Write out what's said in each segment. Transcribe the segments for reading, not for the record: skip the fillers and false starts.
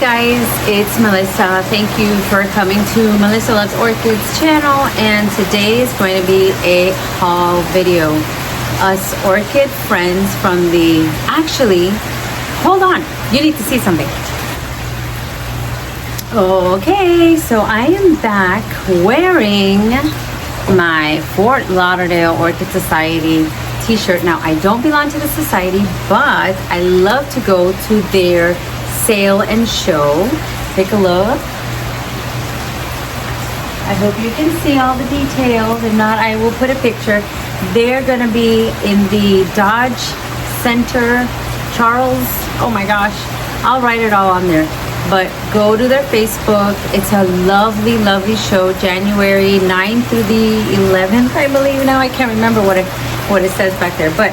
guys, it's Melissa. Thank you for coming to Melissa Loves Orchids channel, and today is going to be a haul video. Us orchid friends from the, actually, hold on, you need to see something. Okay, so I am back wearing my Fort Lauderdale Orchid Society t-shirt. Now, I don't belong to the society, but I love to go to their sale and show. Take a look. I hope you can see all the details. If not, I will put a picture. They're gonna be in the Dodge Center, Charles. Oh my gosh, I'll write it all on there. But go to their Facebook. It's a lovely, lovely show. January 9th through the 11th, I believe. Now I can't remember what it says back there. But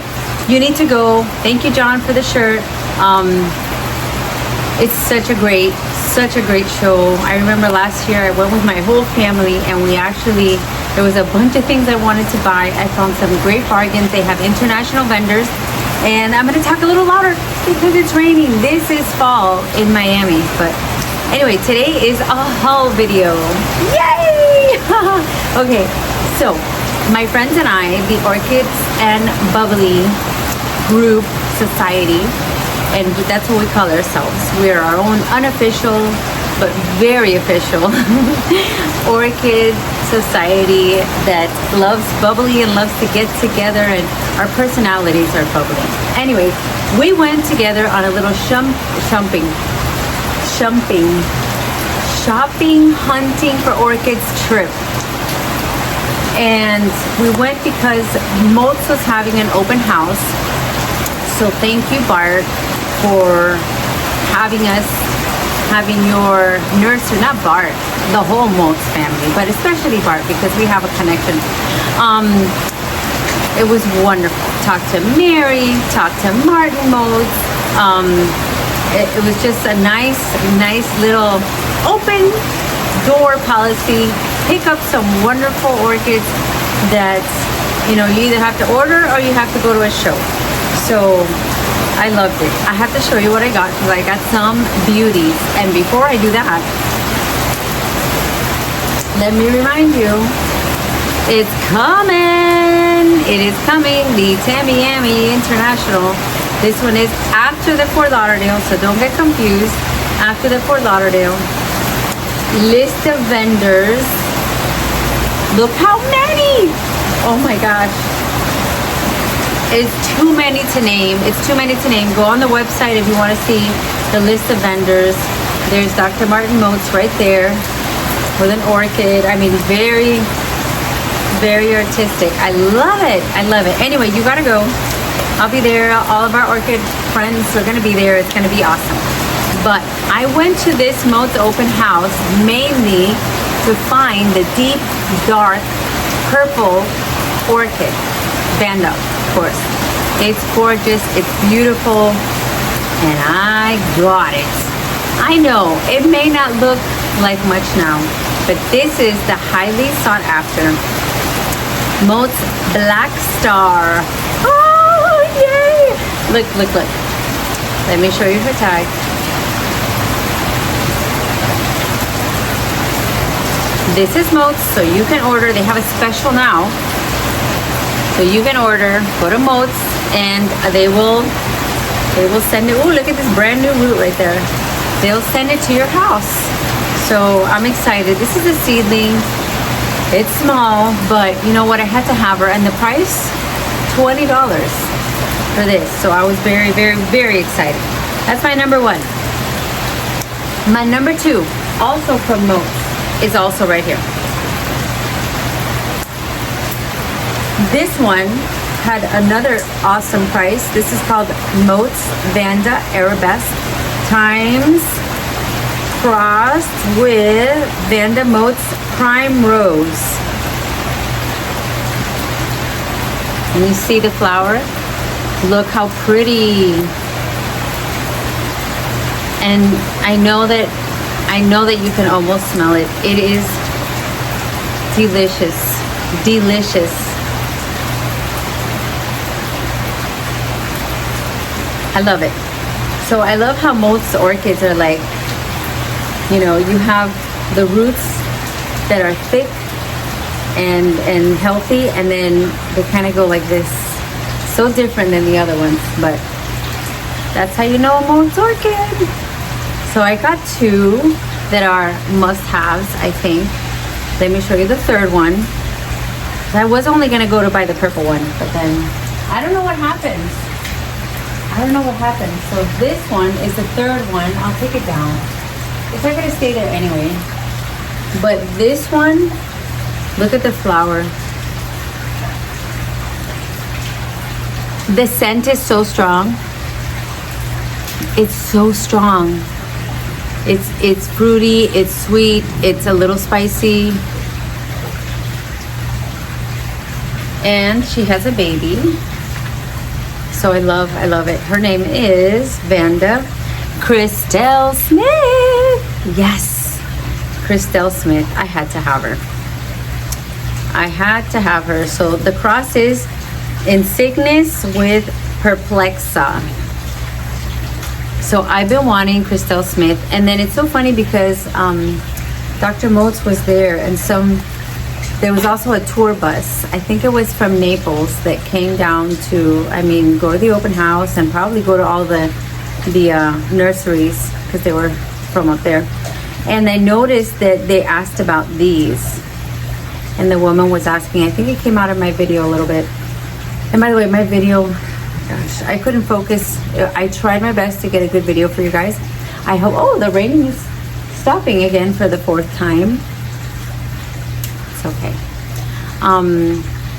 you need to go. Thank you, John, for the shirt. It's such a great show. I remember last year I went with my whole family, and there was a bunch of things I wanted to buy. I found some great bargains. They have international vendors, and I'm gonna talk a little louder because it's raining. This is fall in Miami, but anyway, today is a haul video. Yay! Okay, so my friends and I, the Orchids and Bubbly Group Society, and that's what we call ourselves. We are our own unofficial, but very official orchid society that loves bubbly and loves to get together, and our personalities are bubbly. Anyway, we went together on a little shopping, hunting for orchids trip. And we went because Motes was having an open house. So thank you, Bart, for having your nursery, not Bart, the whole Motes family, but especially Bart, because we have a connection. It was wonderful. Talked to Mary, talked to Martin Motes. It was just a nice little open door policy. Pick up some wonderful orchids that, you either have to order or you have to go to a show. So I loved it. I have to show you what I got, because I got some beauties. And before I do that, let me remind you, it's coming. It is coming. The Tamiami International. This one is after the Fort Lauderdale, so don't get confused. After the Fort Lauderdale. List of vendors. Look how many! Oh my gosh. It's too many to name. Go on the website if you want to see the list of vendors. There's Dr. Martin Motes right there with an orchid. I mean, very, very artistic. I love it. Anyway, you gotta go. I'll be there. All of our orchid friends are gonna be there. It's gonna be awesome. But I went to this Motes open house mainly to find the deep, dark, purple orchid. Vanda, of course. It's gorgeous, it's beautiful, and I got it. I know, it may not look like much now, but this is the highly sought after Motes Black Star. Oh, yay! Look. Let me show you her tag. This is Motes, so you can order. They have a special now. So you can order, go to Motes, and they will send it. Oh, look at this brand new root right there. They'll send it to your house. So I'm excited. This is a seedling. It's small, but you know what? I had to have her, and the price, $20 for this. So I was very, very, very excited. That's my number one. My number two, also from Motes, is also right here. This one had another awesome price. This is called Motes Vanda Arabesque times crossed with Vanda Motes Prime Rose. And you see the flower? Look how pretty. And I know that you can almost smell it. It is delicious. I love it. So I love how Motes orchids are like You know, you have the roots that are thick and healthy, and then they kind of go like this. So different than the other ones, but that's how you know a Motes orchid. So I got two that are must-haves, I think. Let me show you the third one. I was only gonna go to buy the purple one, but then I don't know what happened. I don't know what happened. So this one is the third one. I'll take it down. It's not gonna stay there anyway. But this one, look at the flower. The scent is so strong. It's so strong. It's fruity, it's sweet, it's a little spicy. And she has a baby. So I love it. Her name is Vanda Christelle Smith. Yes, Christelle Smith. I had to have her. I had to have her. So the cross is Insignis with Perplexa. So I've been wanting Christelle Smith, and then it's so funny because Dr. Motes was there, and there was also a tour bus. I think it was from Naples that came down to, go to the open house and probably go to all the nurseries because they were from up there. And I noticed that they asked about these, and the woman was asking. I think it came out of my video a little bit. And by the way, my video, gosh, I couldn't focus. I tried my best to get a good video for you guys. I hope, the raining is stopping again for the fourth time. It's okay.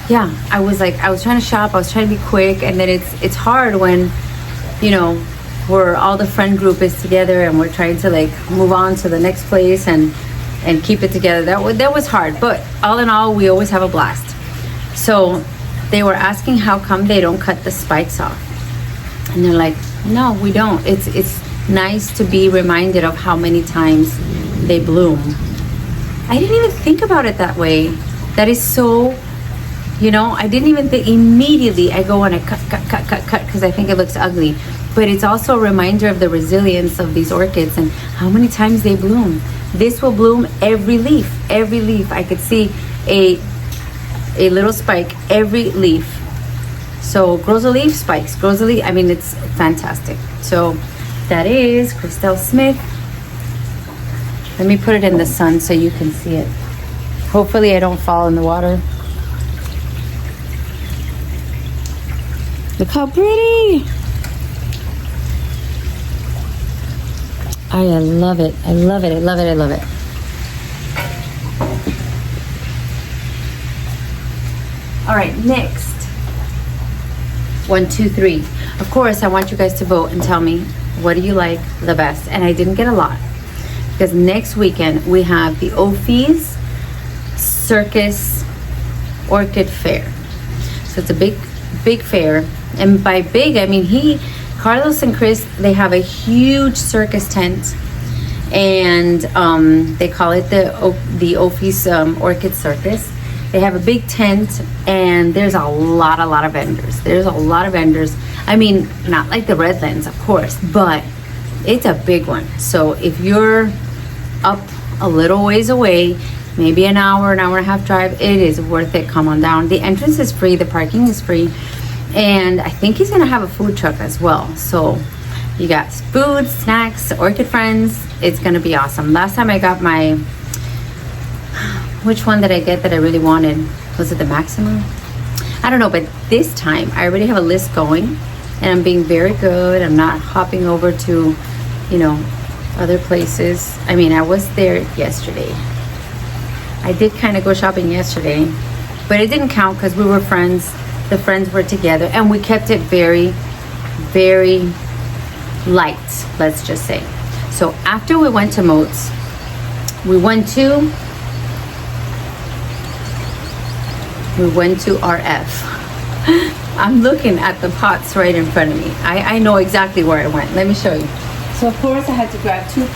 Yeah, I was trying to shop. I was trying to be quick. And then it's hard when, where all the friend group is together and we're trying to move on to the next place and keep it together. That was hard. But all in all, we always have a blast. So they were asking how come they don't cut the spikes off, and they're like, no, we don't. It's nice to be reminded of how many times they bloom. I didn't even think about it that way. That is so, I didn't even think. Immediately I go on a cut because I think it looks ugly, but it's also a reminder of the resilience of these orchids and how many times they bloom. This will bloom every leaf. I could see a little spike every leaf. So grows a leaf, spikes, grows a leaf. It's fantastic. So that is Christelle Smith. Let me put it in the sun so you can see it. Hopefully I don't fall in the water. Look how pretty. I love it. I love it. I love it. I love it. All right, next. 1, 2, 3. Of course, I want you guys to vote and tell me what do you like the best. And I didn't get a lot because next weekend we have the Ophi's Circus Orchid Fair. So it's a big fair, and by big I mean Carlos and Chris, they have a huge circus tent, and they call it the Ophi's Orchid Circus. They have a big tent, and there's a lot of vendors. There's a lot of vendors. Not like the Redlands, of course, but it's a big one. So if you're up a little ways away, maybe an hour and a half drive, it is worth it. Come on down. The entrance is free. The parking is free. And I think he's going to have a food truck as well. So you got food, snacks, orchid friends. It's going to be awesome. Last time I got which one did I get that I really wanted? Was it the Maximum? I don't know, but this time I already have a list going, and I'm being very good. I'm not hopping over to, other places. I was there yesterday. I did kind of go shopping yesterday, but it didn't count because we were friends. The friends were together, and we kept it very, very light, let's just say. So after we went to Motes, we went to RF. I'm looking at the pots right in front of me. I know exactly where I went. Let me show you. So of course I had to grab 3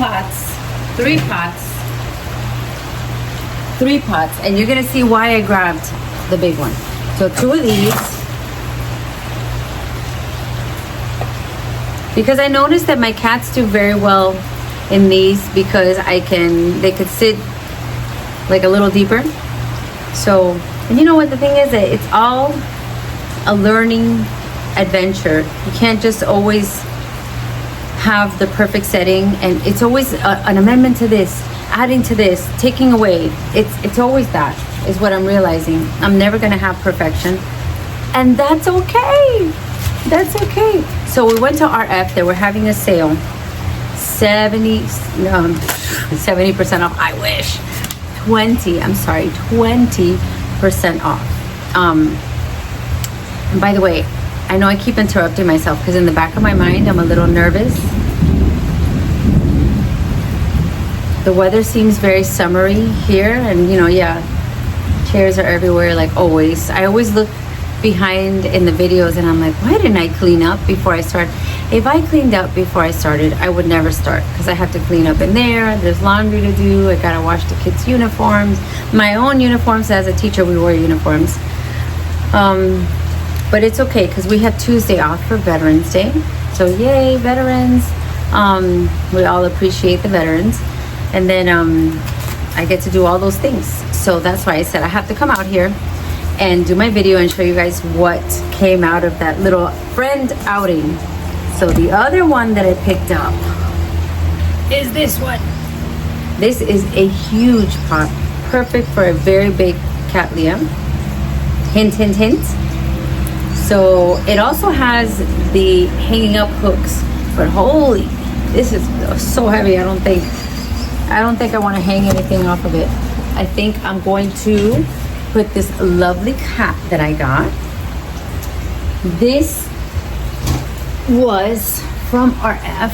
pots, and you're gonna see why I grabbed the big one. So 2 of these, because I noticed that my cats do very well in these because they could sit like a little deeper. So, and you know what the thing is, that it's all a learning adventure. You can't just always have the perfect setting, and it's always an amendment to this, adding to this, taking away. It's always that is what I'm realizing. I'm never gonna have perfection, and that's okay. That's okay. So we went to RF. They were having a sale, 70% off. I wish 20% off. And by the way, I know I keep interrupting myself because in the back of my mind I'm a little nervous. The weather seems very summery here, and you know, yeah, chairs are everywhere like always. I always look behind in the videos and I'm like, why didn't I clean up before I start? If I cleaned up before I started, I would never start because I have to clean up in there. There's laundry to do. I gotta wash the kids' uniforms, my own uniforms. As a teacher, we wear uniforms. But it's okay because we have Tuesday off for Veterans Day. So yay, veterans. We all appreciate the veterans. And then I get to do all those things. So that's why I said I have to come out here and do my video and show you guys what came out of that little friend outing. So the other one that I picked up is this one. This is a huge pot, perfect for a very big cattleya. Hint, hint, hint. So it also has the hanging up hooks, but holy, this is so heavy. I don't think I want to hang anything off of it. I think I'm going to put this lovely cap that I got. This was from RF,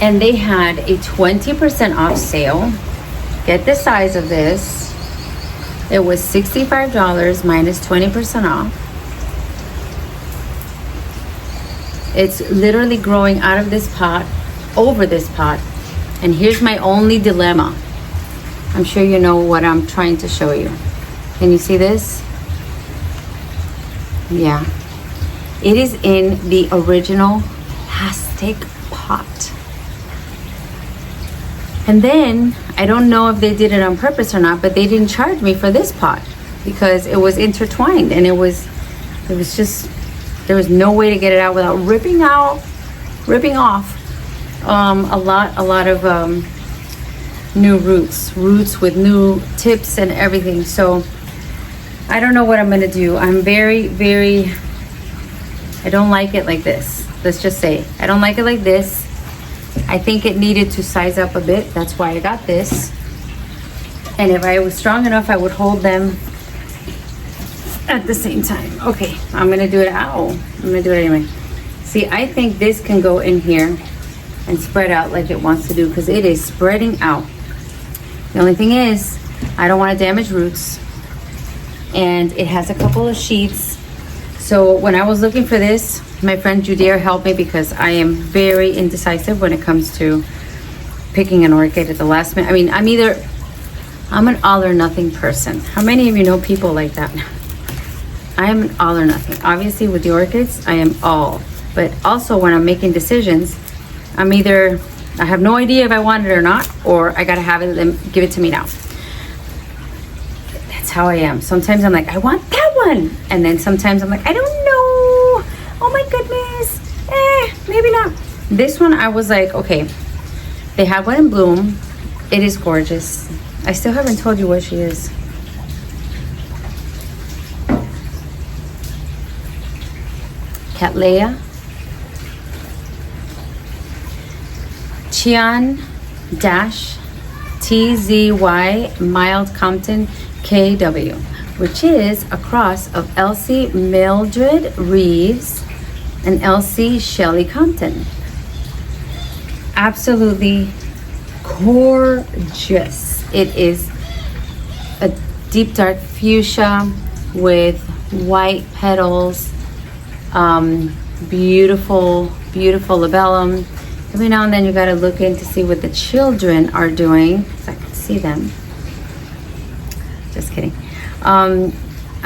and they had a 20% off sale. Get the size of this. It was $65 minus 20% off. It's literally growing out of this pot, over this pot. And here's my only dilemma. I'm sure you know what I'm trying to show you. Can you see this? Yeah. It is in the original plastic pot. And then, I don't know if they did it on purpose or not, but they didn't charge me for this pot because it was intertwined, and it was just, there was no way to get it out without ripping off a lot of new roots with new tips and everything. So I don't know what I'm gonna do. I'm very, I don't like it like this. Let's just say I don't like it like this. I think it needed to size up a bit. That's why I got this. And if I was strong enough, I would hold them at the same time. Okay, I'm gonna do it. I'm gonna do it anyway. See, I think this can go in here and spread out like it wants to do because it is spreading out. The only thing is, I don't want to damage roots, and it has a couple of sheets. So when I was looking for this, my friend Judea helped me because I am very indecisive when it comes to picking an orchid at the last minute. I mean, I'm an all or nothing person. How many of you know people like that? I am an all or nothing. Obviously with the orchids, I am all. But also when I'm making decisions, I'm either, I have no idea if I want it or not, or I gotta have it and give it to me now. That's how I am. Sometimes I'm like, I want that one. And then sometimes I'm like, I don't know. Oh my goodness. Maybe not. This one I was like, okay, they have one in bloom. It is gorgeous. I still haven't told you what she is. Cattleya. Chian-TZY Mild Compton KW, which is a cross of Elsie Mildred Reeves and Elsie Shelley Compton. Absolutely gorgeous. It is a deep dark fuchsia with white petals. Beautiful labellum. Every now and then you gotta look in to see what the children are doing, so I can see them. Just kidding. I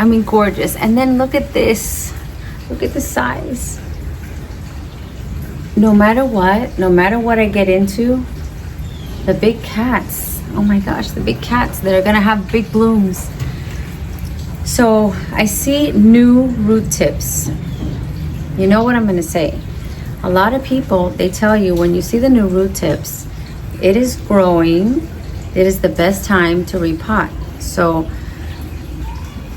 mean, gorgeous. And then look at this. Look at the size. no matter what I get into, the big cats, oh my gosh, the big cats that are gonna have big blooms. So I see new root tips. You know what I'm gonna say? A lot of people, they tell you when you see the new root tips, it is growing, it is the best time to repot. So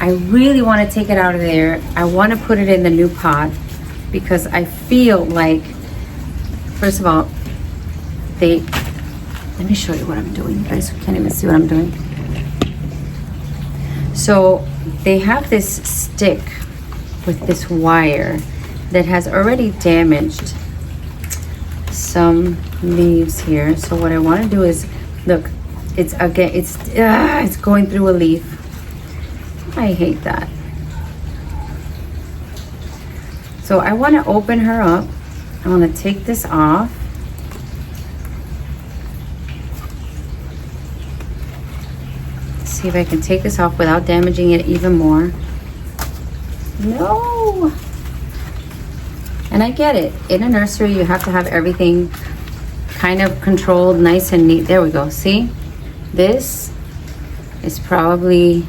I really want to take it out of there. I want to put it in the new pot because I feel like, first of all, let me show you what I'm doing. You guys can't even see what I'm doing. So they have this stick with this wire that has already damaged some leaves here. So what I want to do is, look, it's going through a leaf. I hate that. So I want to open her up. I want to take this off. See if I can take this off without damaging it even more. No. And I get it. In a nursery, you have to have everything kind of controlled, nice and neat. There we go. See? This is probably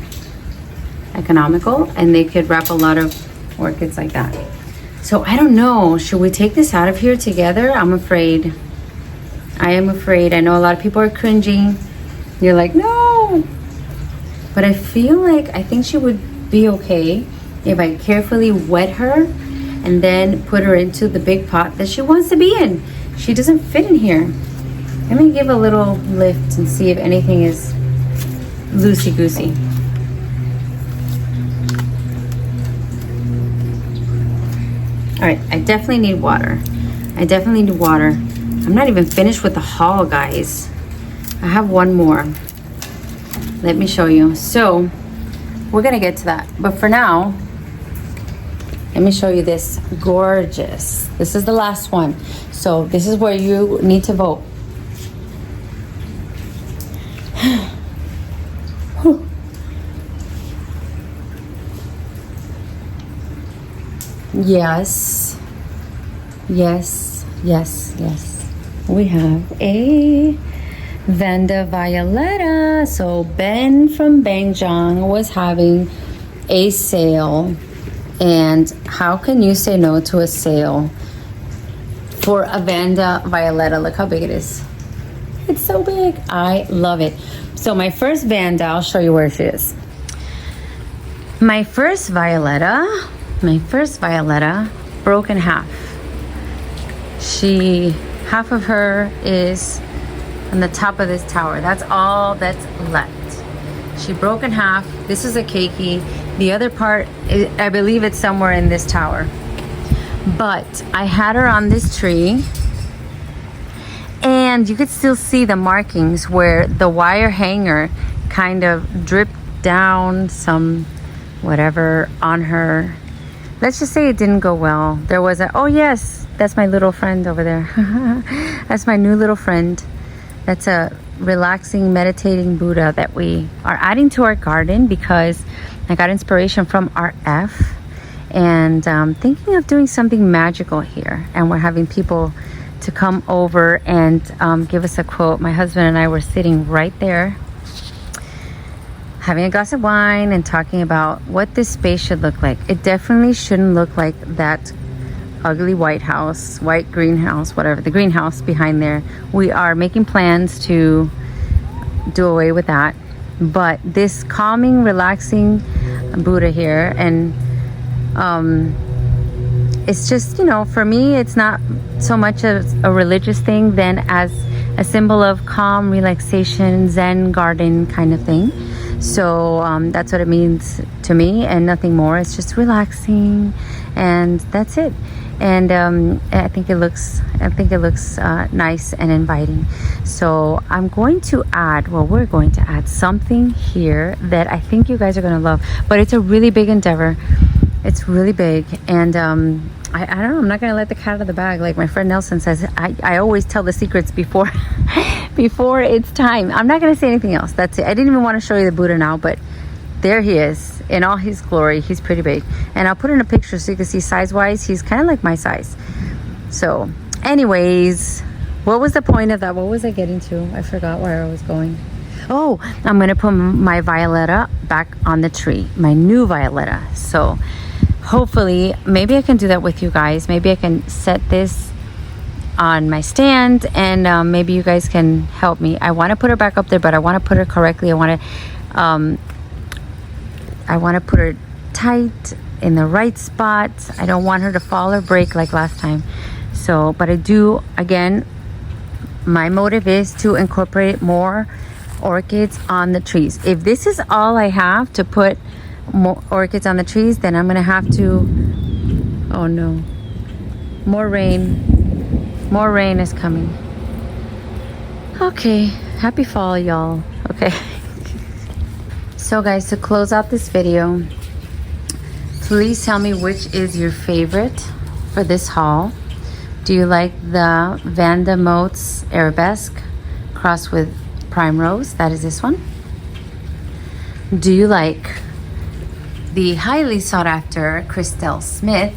economical, and they could wrap a lot of orchids like that. So I don't know. Should we take this out of here together? I'm afraid. I am afraid. I know a lot of people are cringing. You're like, no. But I think she would be okay if I carefully wet her and then put her into the big pot that she wants to be in. She doesn't fit in here. Let me give a little lift and see if anything is loosey-goosey. All right, I definitely need water. I'm not even finished with the haul, guys. I have one more. Let me show you. So we're gonna get to that. But for now, let me show you this gorgeous. This is the last one. So this is where you need to vote. Yes. We have a Vanda Violetta. So Ben from Banjong was having a sale, and how can you say no to a sale for a Vanda Violetta? Look how big it is. It's so big. I love it. So my first Vanda, I'll show you where she is. My first Violetta broke in half. Half of her is on the top of this tower. That's all that's left. She broke in half. This is a keiki. The other part, I believe it's somewhere in this tower. But I had her on this tree, and you could still see the markings where the wire hanger kind of dripped down some whatever on her. Let's just say it didn't go well. There was oh yes, that's my little friend over there. That's my new little friend. That's a relaxing, meditating Buddha that we are adding to our garden because I got inspiration from RF, and thinking of doing something magical here. And we're having people to come over and give us a quote. My husband and I were sitting right there having a glass of wine and talking about what this space should look like. It definitely shouldn't look like that ugly white greenhouse, whatever, the greenhouse behind there. We are making plans to do away with that. But this calming, relaxing Buddha here, and it's just, for me, it's not so much a religious thing than as a symbol of calm, relaxation, Zen garden kind of thing. So that's what it means to me, and nothing more. It's just relaxing, and that's it. And I think it looks nice and inviting. So we're going to add something here that I think you guys are gonna love. But it's a really big endeavor. It's really big, and I don't know. I'm not gonna let the cat out of the bag, like my friend Nelson says. I always tell the secrets before before it's time. I'm not gonna say anything else. That's it. I didn't even want to show you the Buddha now, but there he is in all his glory. He's pretty big, and I'll put in a picture so you can see size wise. He's kind of like my size. So Anyways, what was the point of that? What was I getting to? I forgot where I was going. Oh, I'm gonna put my violetta back on the tree, my new violetta. So hopefully, maybe I can do that with you guys. Maybe I can set this on my stand, and maybe you guys can help me. I want to put her back up there, but I want to put her correctly. I want to put her tight in the right spot. I don't want her to fall or break like last time. So, but I do, again, my motive is to incorporate more orchids on the trees. If this is all I have to put more orchids on the trees, then I'm gonna have to, oh no, more rain is coming. Okay, happy fall, y'all. Okay. So guys, to close out this video, please tell me which is your favorite for this haul. Do you like the Vanda Motes Arabesque crossed with Prime Rose? That is this one. Do you like the highly sought after Christelle Smith?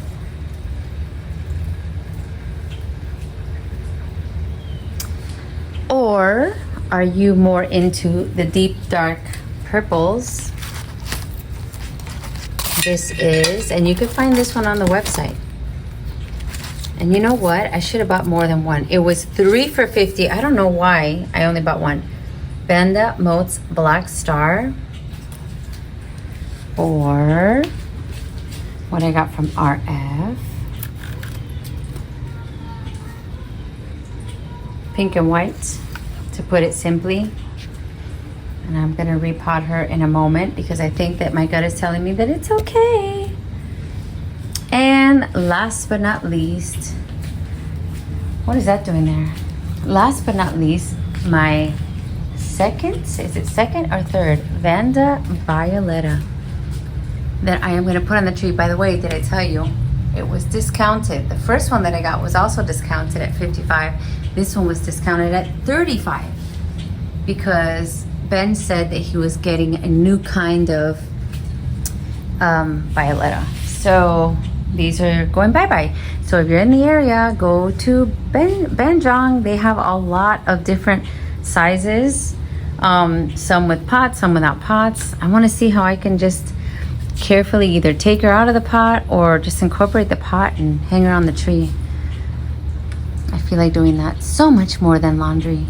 Or are you more into the deep dark purples? This is, and you can find this one on the website. And you know what? I should have bought more than one. It was 3 for $50. I don't know why I only bought one. Vanda Motes Black Star. Or what I got from RF. Pink and white, to put it simply. And I'm gonna repot her in a moment because I think that my gut is telling me that it's okay. And last but not least, what is that doing there? Last but not least, my second, is it second or third? Vanda Violetta that I am gonna put on the tree. By the way, did I tell you? It was discounted. The first one that I got was also discounted at $55. This one was discounted at $35 because Ben said that he was getting a new kind of violetta. So these are going bye-bye. So if you're in the area, go to Banjong. They have a lot of different sizes, some with pots, some without pots. I want to see how I can just carefully either take her out of the pot or just incorporate the pot and hang her on the tree. I feel like doing that so much more than laundry.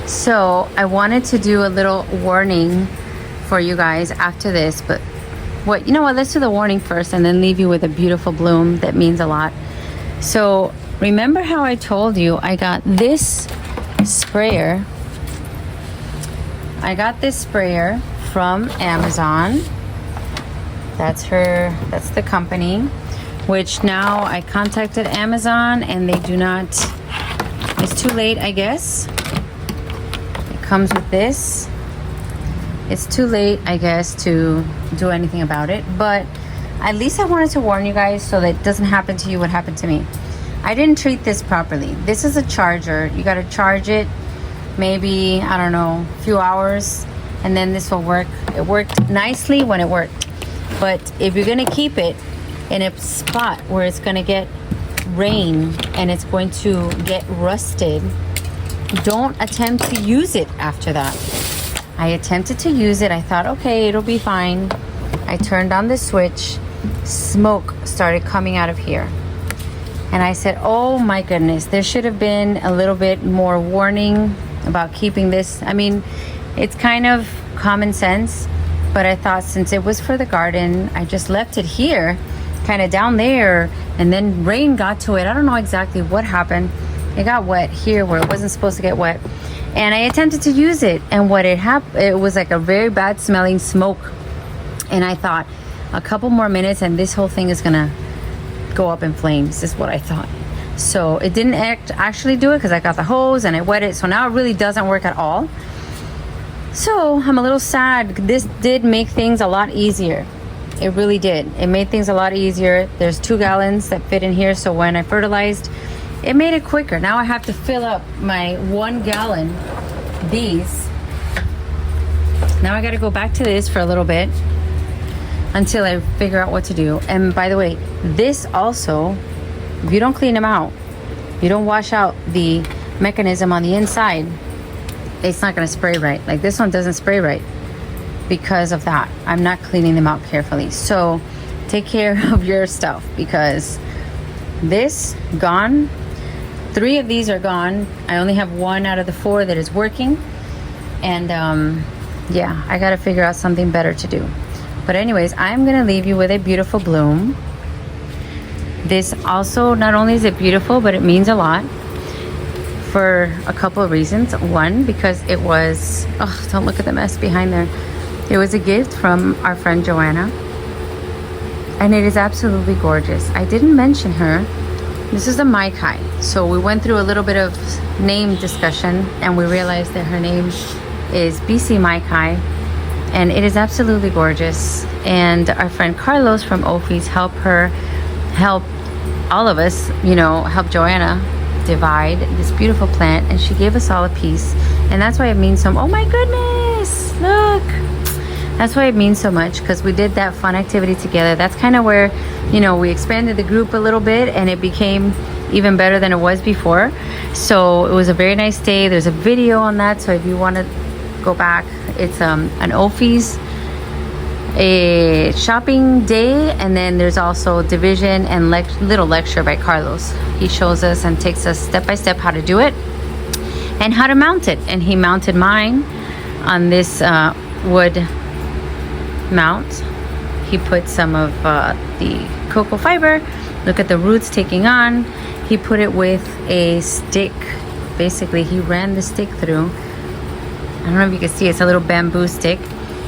So I wanted to do a little warning for you guys after this, but you know what, let's do the warning first and then leave you with a beautiful bloom that means a lot. So remember how I told you I got this sprayer? I got this sprayer from Amazon. That's the company, which now I contacted Amazon and they do not, it's too late, I guess. It comes with this. It's too late, I guess, to do anything about it, but at least I wanted to warn you guys so that it doesn't happen to you what happened to me. I didn't treat this properly. This is a charger. You got to charge it maybe, I don't know, a few hours, and then this will work. It worked nicely when it worked, but if you're going to keep it in a spot where it's going to get rain and it's going to get rusted, don't attempt to use it after that. I attempted to use it. I thought, okay, it'll be fine. I turned on the switch. Smoke started coming out of here. And I said, oh my goodness, there should have been a little bit more warning about keeping this. I mean, it's kind of common sense, but I thought since it was for the garden, I just left it here, kind of down there, and then rain got to it. I don't know exactly what happened. It got wet here where it wasn't supposed to get wet. And I attempted to use it, and what it was like a very bad smelling smoke. And I thought a couple more minutes and this whole thing is gonna go up in flames, is what I thought. So it didn't actually do it because I got the hose and I wet it. So now it really doesn't work at all. So I'm a little sad. This did make things a lot easier. It really did. It made things a lot easier. There's 2 gallons that fit in here. So when I fertilized, it made it quicker. Now I have to fill up my 1 gallon, these. Now I got to go back to this for a little bit until I figure out what to do. And by the way, this also If you don't clean them out, you don't wash out the mechanism on the inside, it's not going to spray right. Like this one doesn't spray right because of that. I'm not cleaning them out carefully. So take care of your stuff, because this gone. 3 of these are gone. I only have 1 out of the 4 that is working. And yeah, I got to figure out something better to do. But anyways, I'm going to leave you with a beautiful bloom. This also, not only is it beautiful, but it means a lot for a couple of reasons. One, because it was, oh, don't look at the mess behind there. It was a gift from our friend Joanna. And it is absolutely gorgeous. I didn't mention her. This is a Mai Kai. So we went through a little bit of name discussion and we realized that her name is BC Mai Kai. And it is absolutely gorgeous. And our friend Carlos from Ophi's helped all of us, you know, help Joanna divide this beautiful plant. And she gave us all a piece. And that's why it means so much. Oh my goodness, look. That's why it means so much, because we did that fun activity together. That's kind of where, you know, we expanded the group a little bit and it became even better than it was before. So it was a very nice day. There's a video on that. So if you want to go back, it's an Ophi's a shopping day, and then there's also division and little lecture by Carlos. He shows us and takes us step by step how to do it and how to mount it. And he mounted mine on this wood mount. He put some of the cocoa fiber. Look at the roots taking on. He put it with a stick. Basically, he ran the stick through. I don't know if you can see, it's a little bamboo stick,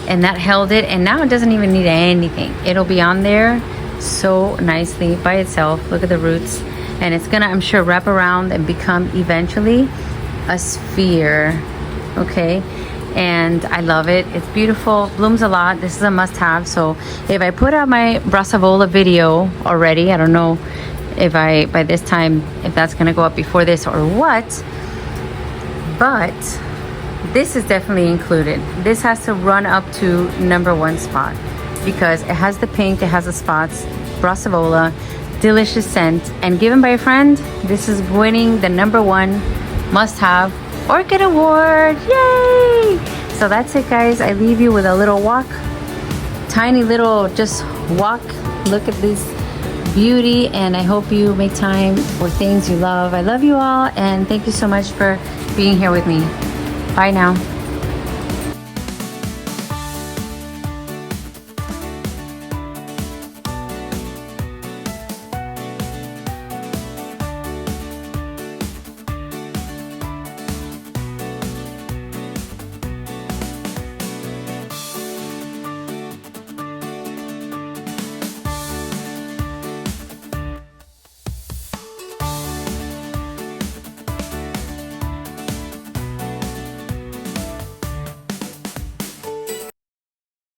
and that held it. And now it doesn't even need anything. It'll be on there so nicely by itself. Look at the roots. And it's gonna, I'm sure, wrap around and become eventually a sphere. Okay. And I love it. It's beautiful, blooms a lot. This is a must-have. So if I put out my Brassavola video already, I don't know if by this time, if that's gonna go up before this or what, but this is definitely included. This has to run up to #1 spot because it has the pink, it has the spots, Brassavola, delicious scent, and given by a friend, this is winning the #1 must-have Orchid Award. Yay! So that's it, guys. I leave you with a little walk, tiny little just walk. Look at this beauty, and I hope you make time for things you love. I love you all, and thank you so much for being here with me. Bye now.